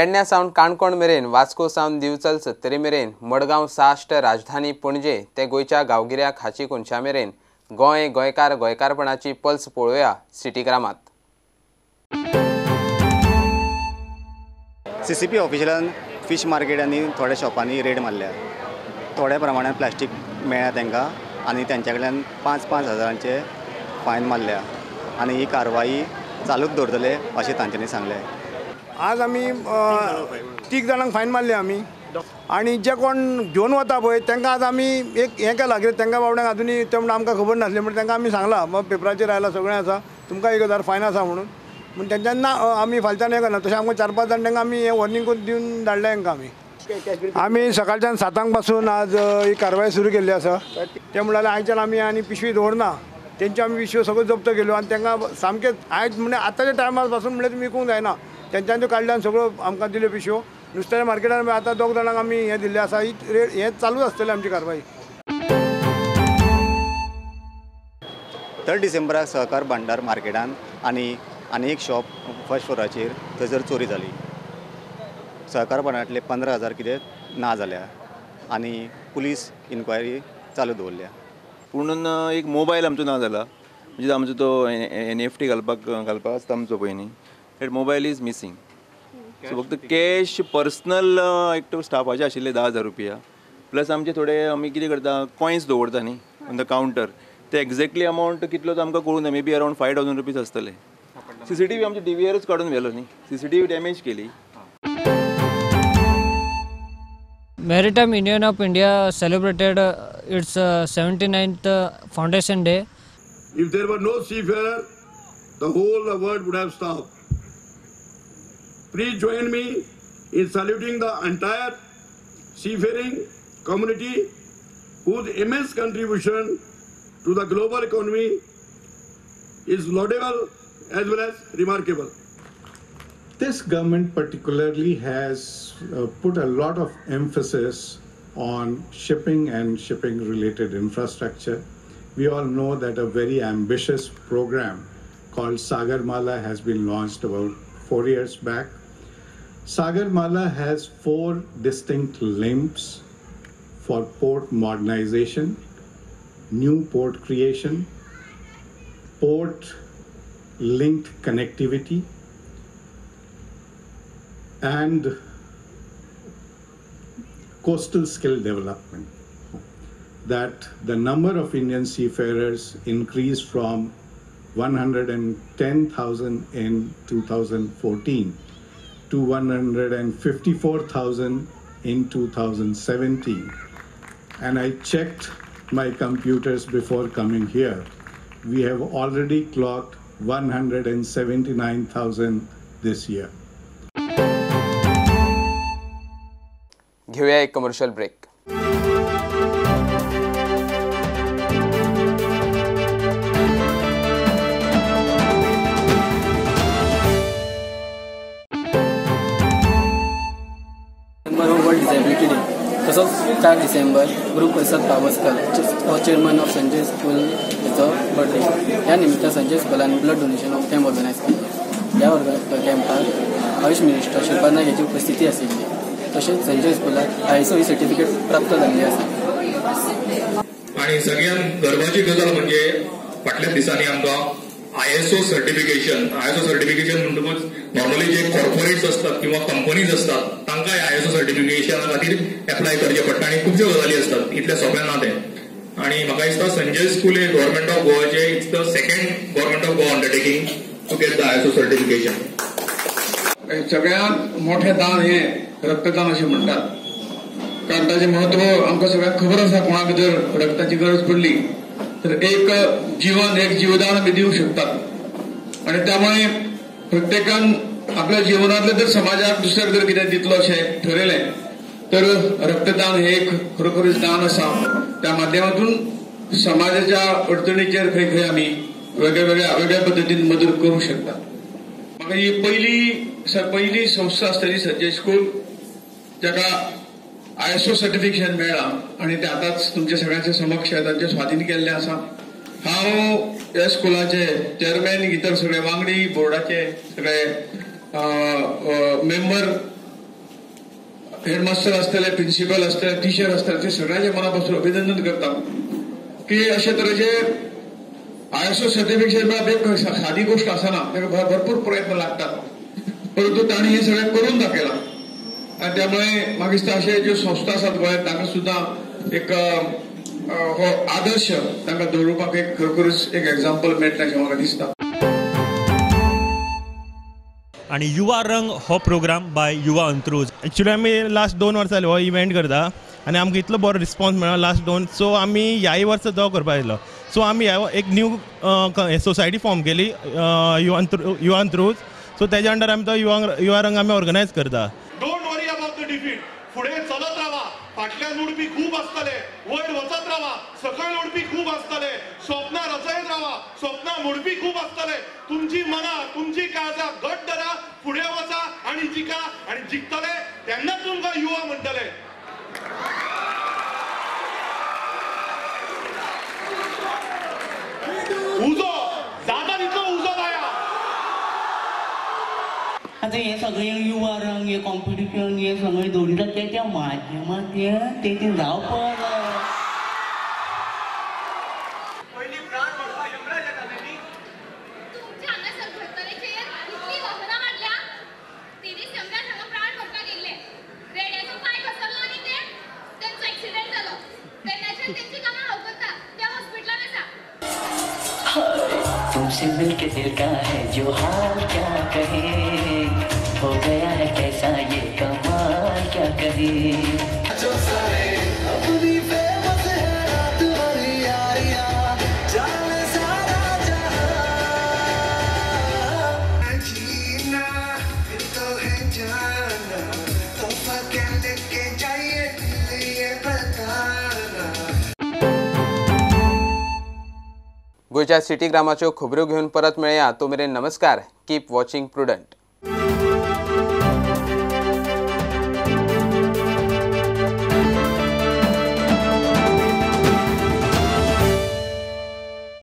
पेडण्या सावन काणकोण मेरेन वास्को सावन दिवचल 70 मेरेन मडगांव साश्ट राजधानी पणजे ते गोयच्या गांवगिऱ्या खाची कोनशा मेरेन गोंय गोंयकार गोंयकारपणाची पल्स पळोवया सिटीग्रामात. CCP ऑफिशियलान फिश मार्केट आनी थोड्या शॉपांनी रेड मारल्या. थोड्या प्रमाणात प्लास्टीक मेळ्ळ्या तांकां आनी तांच्या कडल्यान 5-5 हजारांचे फायन मारल्या आनी ही कारवाई चालूच दवरतले अशें तांच्यांनी सांगलें. आज आमी 3 जाणांक फायन मारले आमी आनी जे कोण घेवन वता पळय तांकां आज आमी एक हें केलां कित्याक तांकां बावड्यांक आजुनी ते म्हणून आमकां खबर नासलें म्हणून तांकां आमी सांगलां बाबा पेपराचेर आयलां सगळें आसा तुमकां 1000 फायन आसा म्हणून तेंच्यान ना आमी फालच्यान हें करना. तशें आमकां 4-5 जाण तांकां आमी हें वॉर्निंग करून दिवन धाडलें तांकां आमी सकाळच्यान 7 पासून आज ही कारवाय सुरू केल्ली आसा. ते म्हणल्यार आयच्यान आमी आनी पिशवी दवरना तेंच्यो आमी पिशव्यो सगळ्यो जप्त केल्यो आनी तांकां सामकें आयज म्हणजे आतांच्या टायमार पासून म्हणल्यार तुमी विकूंक जायना तेंच्यान त्यो काडल्यान सगळ्यो आमकां दिल्यो पिशव्यो. नुस्त्या मार्केटार आतां 2 जाणांक आमी हें दिल्लें आसा. ही हें चालूच आसतलें आमची कारवाई. 3 डिसेंबराक सहकार भांडार मार्केटान आनी एक शॉप फर्स्ट फ्लोराचेर थंयसर चोरी जाली. सहकार भांडारांतले 15,000 कितें ना जाल्या आनी पुलीस इन्क्वायरी चालू दवरल्या. पूण एक मोबायल आमचो ना जाला म्हणजे आमचो तो NFT घालपाक आसता आमचो पळय न्ही that mobile is missing. So फक्त कॅश पर्सनल एक स्टाफाचे आशिल्ले 10,000 रुपया प्लस आमचे थोडे आमी कितें करता कॉयन्स दवरता न्ही ऑन द कावंटर ते एक्झॅक्टली अमावंट कितलो तो आमकां कळून ना. मे बी अरावंड 5,000 रुपीज आसतले. CCTV आमच्या DVRच काडून व्हेलो न्ही. CCTV डॅमेज केली. Maritime Union of India celebrated its 79th Foundation Day. If there were no seafarer, the whole world would have stopped. Please join me in saluting the entire seafaring community whose immense contribution to the global economy is laudable as well as remarkable. This government particularly has put a lot of emphasis on shipping and shipping related infrastructure. We all know that a very ambitious program called Sagarmala has been launched about 4 years back. Sagarmala has 4 distinct limbs for port modernization, new port creation, port linked connectivity, and coastal skill development. That the number of Indian seafarers increased from 110,000 in 2014 to 154,000 in 2017. And I checked my computers before coming here. We have already clocked 179,000 this year. घेऊया एक commercial break. World disability day तसोच 4 December Guru Prasad Pawaskar chairman of Sanjay school हेचो birthday. ह्या निमित्तान संजय स्कूलान blood donation camp organise केला. ह्या कॅम्पाक आयुष मिनिस्टर श्रीपाद नायक हेची उपस्थिती आशिल्ली. तशेंच संजय स्कूलाक ISO सर्टिफिकेट प्राप्त जाल्ली आसा. आणि सगळ्यांत गर्वाची गजाल म्हणजे फाटल्या दिसांनी आमकां ISO सर्टिफिकेशन म्हणटकूच नॉर्मली जे कॉर्पोरेट्स असतात किंवा कंपनीज असतात तांकां ISO सर्टिफिकेशना खातीर एप्लाय करचें पडटा आनी खुबश्यो गजाली असतात. इतल्या सगळ्यांक ना तें. आणि म्हाका दिसता संजय स्कूल हे गव्हर्मेंट ऑफ गोवाचे it's the second government of Goa undertaking to get the ISO certification. सगळ्यात मोठे दान हे रक्तदान असे म्हणतात. कारण ताचे महत्व आमकां सगळ्यांक खबर आसा. कोणाक जर रक्ताची गरज पडली तर एक जीवदान आमी दिवंक शकतात. आणि त्यामुळे प्रत्येकान आपल्या जीवनातले जर समाजाक दुसऱ्याक जर कितें दितलो अशें ठरयलें तर रक्तदान हे एक खरोखरच दान आसा. त्या माध्यमातून समाजाच्या अडचणीचेर खंय आमी वेगळ्या पद्दतीन मदत करूंक शकतात. म्हाका ही पहिली संस्था आसतली संजय स्कूल जाका ISO सर्टिफिकेशन मेळ्ळां आणि ते आतांच तुमच्या सगळ्यांच्या समक्ष तांचे स्वाधीन केल्लें आसा. हांव ह्या स्कुलाचे चेअरमॅन इतर सगळे वांगडी बोर्डाचे सगळे मेंबर हेडमास्टर असतले, प्रिन्सिपल असतले, टीचर असतले, ते सगळ्यांचे मनापासून अभिनंदन करता की अशा तरेचे ISO सर्टिफिकेशन मेळप एक साधी गोष्ट आसना, ताका भरपूर प्रयत्न लागतात, परंतु ताणी हे सगळें करून दाखयलां. आणि त्यामुळे म्हाका दिसता अशे ज्यो संस्था आसात गोंयांत तांकां सुद्दां एक हो आदर्श तांकां दवरपाक एक खरोखरच एक एग्जाम्पल मेळटलें अशें म्हाका दिसता. आणि युवा रंग हो प्रोग्राम बाय युवा अंत्रुज. एक्चुली आमी लास्ट 2 वर्सां जाली हो इव्हेंट करता आनी आमकां इतलो बरो रिस्पॉन्स मेळ्ळो लास्ट 2, सो आमी ह्याय वर्सा तो करपाक आयलो. सो आमी एक न्यू सोसायटी फॉर्म केली युवा अंत्रुज. सो तेज्या अंडर आमी तो युवा रंग आमी ऑर्गनायज करता. Don't worry about the defeat. फुडें चलत रावा, फाटल्यान उडपी खूब आसतले, वयर वचत रावा, सकयल उडपी खूब आसतले, स्वप्नां रचयत रावा, स्वप्नां मोडपी खूब आसतले. तुमची मनां, तुमची काळजां घट्ट धरा, फुडें वचा आनी जिका, आनी जिखतले तेन्नाच तुमकां युवा म्हणटले. उजो जाता तितलो उजो लाया. आता हे सगळें युवा रंग, हे कॉम्पिटिशन, हे सगळें दवरितात तेच्या माध्यमांतल्यान तेचें जावपाक तुमसे मिलके दिल का है जो हाल क्या कहे, हो गया है कैसा ये कमाल क्या कहे. जो सारे अपनी फेमस है रात वाली यारियां, जाने सारा जहां जीना फिर तो है जाना, तोहफा क्या लेके जाइए ये बताना. गोयच्या सिटी ग्रामाच्यो खबरो घेवन परत मेळया. तो मेरेन नमस्कार. Keep watching prudent.